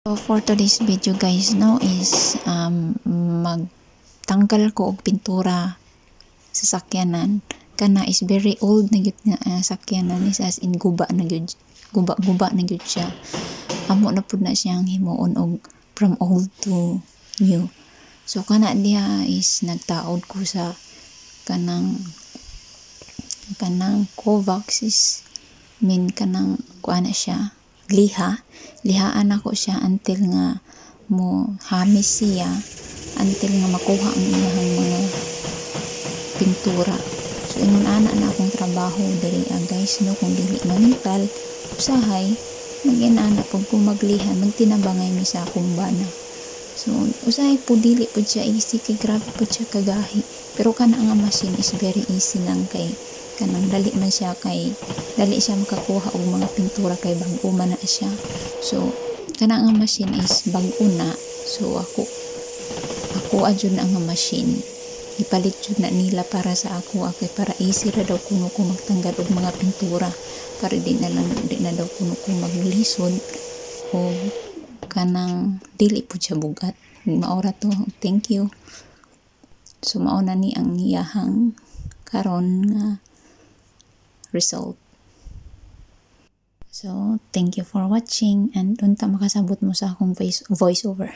So for today's video guys no is magtanggal ko og pintura sa sakyanan. Kana is very old na gyud nga sakyanan, is as in guba na gyud, guba na gyud siya. Amo na pud na siyang himuon og from old to new. So kana diha is nagtaod ko sa kanang Kovacs is kanang kuan na siya, lihaan ako siya until nga mo hamis siya, until nga makuha ang iyang mga pintura. So ingon ana na akong trabaho diri guys no, kung dili mamintal usahay mag-inana pag maglihan magtinabangay mi sa akong bana. So usahay po dili po siya easy kay grabe po siya kagahi, pero kana nga machine is very easy lang kay kanang dali man siya, kay dali siya makakuha og mga pintura kay bag-o man na siya. So kana nga machine is bag-o na, so ako adjud na nga machine ipalit jud na nila para sa ako kay para easy ra daw kuno ko magtanggal og mga pintura, para di na daw kuno ko maglisod o kanang dili po siya bugat. Maora to, thank you. So mao na ni ang iyahang karon nga result. So thank you for watching, and unta makasabot mo sa akong voice over.